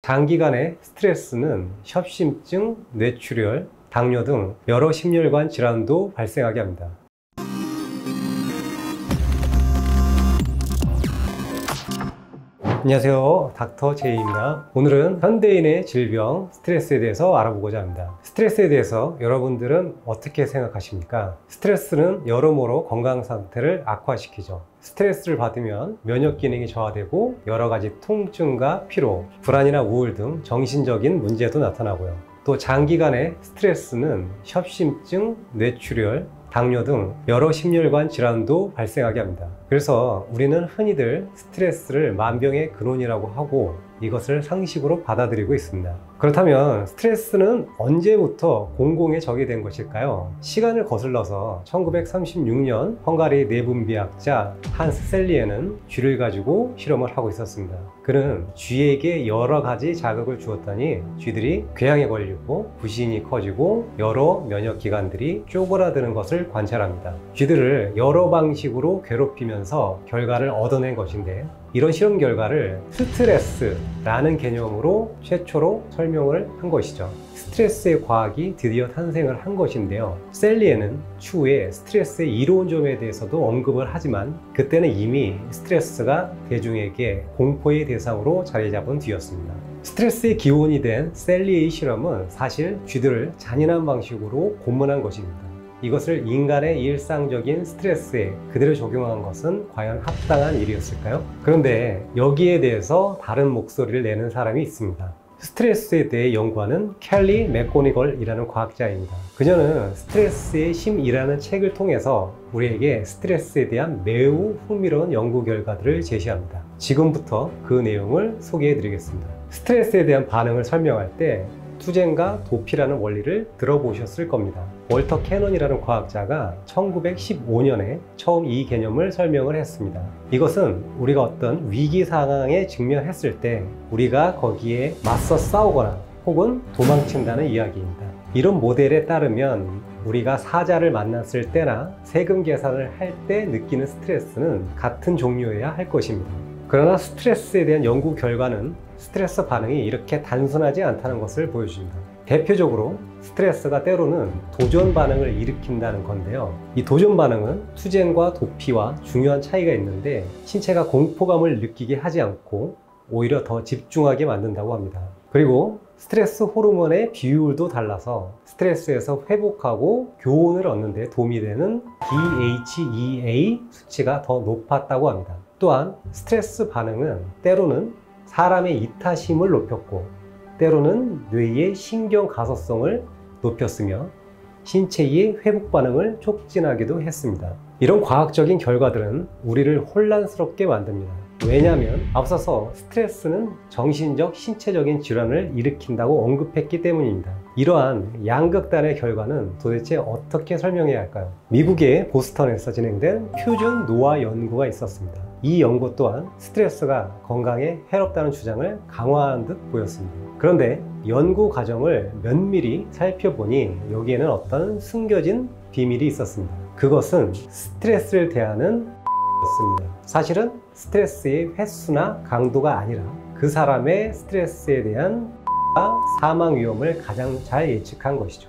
장기간의 스트레스는 협심증, 뇌출혈, 당뇨 등 여러 심혈관 질환도 발생하게 합니다. 안녕하세요, 닥터 제이입니다. 오늘은 현대인의 질병 스트레스에 대해서 알아보고자 합니다. 스트레스에 대해서 여러분들은 어떻게 생각하십니까? 스트레스는 여러모로 건강 상태를 악화시키죠. 스트레스를 받으면 면역 기능이 저하되고 여러 가지 통증과 피로, 불안이나 우울 등 정신적인 문제도 나타나고요. 또 장기간의 스트레스는 협심증, 뇌출혈, 당뇨 등 여러 심혈관 질환도 발생하게 합니다. 그래서 우리는 흔히들 스트레스를 만병의 근원이라고 하고 이것을 상식으로 받아들이고 있습니다. 그렇다면 스트레스는 언제부터 공공의 적이 된 것일까요? 시간을 거슬러서 1936년 헝가리 내분비학자 한스 셀리에는 쥐를 가지고 실험을 하고 있었습니다. 그는 쥐에게 여러 가지 자극을 주었더니 쥐들이 궤양에 걸리고 부신이 커지고 여러 면역기관들이 쪼그라드는 것을 관찰합니다. 쥐들을 여러 방식으로 괴롭히면서 결과를 얻어낸 것인데, 이런 실험 결과를 스트레스라는 개념으로 최초로 설명을 한 것이죠. 스트레스의 과학이 드디어 탄생을 한 것인데요. 셀리에는 추후에 스트레스의 이론점에 대해서도 언급을 하지만 그때는 이미 스트레스가 대중에게 공포의 대상으로 자리 잡은 뒤였습니다. 스트레스의 기원이 된 셀리의 실험은 사실 쥐들을 잔인한 방식으로 고문한 것입니다. 이것을 인간의 일상적인 스트레스에 그대로 적용한 것은 과연 합당한 일이었을까요? 그런데 여기에 대해서 다른 목소리를 내는 사람이 있습니다. 스트레스에 대해 연구하는 켈리 맥고니걸이라는 과학자입니다. 그녀는 스트레스의 심이라는 책을 통해서 우리에게 스트레스에 대한 매우 흥미로운 연구 결과들을 제시합니다. 지금부터 그 내용을 소개해 드리겠습니다. 스트레스에 대한 반응을 설명할 때 투쟁과 도피라는 원리를 들어보셨을 겁니다. 월터 캐넌이라는 과학자가 1915년에 처음 이 개념을 설명을 했습니다. 이것은 우리가 어떤 위기 상황에 직면했을 때 우리가 거기에 맞서 싸우거나 혹은 도망친다는 이야기입니다. 이런 모델에 따르면 우리가 사자를 만났을 때나 세금 계산을 할 때 느끼는 스트레스는 같은 종류여야 할 것입니다. 그러나 스트레스에 대한 연구 결과는 스트레스 반응이 이렇게 단순하지 않다는 것을 보여줍니다. 대표적으로 스트레스가 때로는 도전 반응을 일으킨다는 건데요. 이 도전 반응은 투쟁과 도피와 중요한 차이가 있는데, 신체가 공포감을 느끼게 하지 않고 오히려 더 집중하게 만든다고 합니다. 그리고 스트레스 호르몬의 비율도 달라서 스트레스에서 회복하고 교훈을 얻는 데 도움이 되는 DHEA 수치가 더 높았다고 합니다. 또한 스트레스 반응은 때로는 사람의 이타심을 높였고 때로는 뇌의 신경 가소성을 높였으며 신체의 회복 반응을 촉진하기도 했습니다. 이런 과학적인 결과들은 우리를 혼란스럽게 만듭니다. 왜냐하면 앞서서 스트레스는 정신적, 신체적인 질환을 일으킨다고 언급했기 때문입니다. 이러한 양극단의 결과는 도대체 어떻게 설명해야 할까요? 미국의 보스턴에서 진행된 퓨전 노화 연구가 있었습니다. 이 연구 또한 스트레스가 건강에 해롭다는 주장을 강화한 듯 보였습니다. 그런데 연구 과정을 면밀히 살펴보니 여기에는 어떤 숨겨진 비밀이 있었습니다. 그것은 스트레스를 대하는 였습니다. 사실은 스트레스의 횟수나 강도가 아니라 그 사람의 스트레스에 대한 사망 위험을 가장 잘 예측한 것이죠.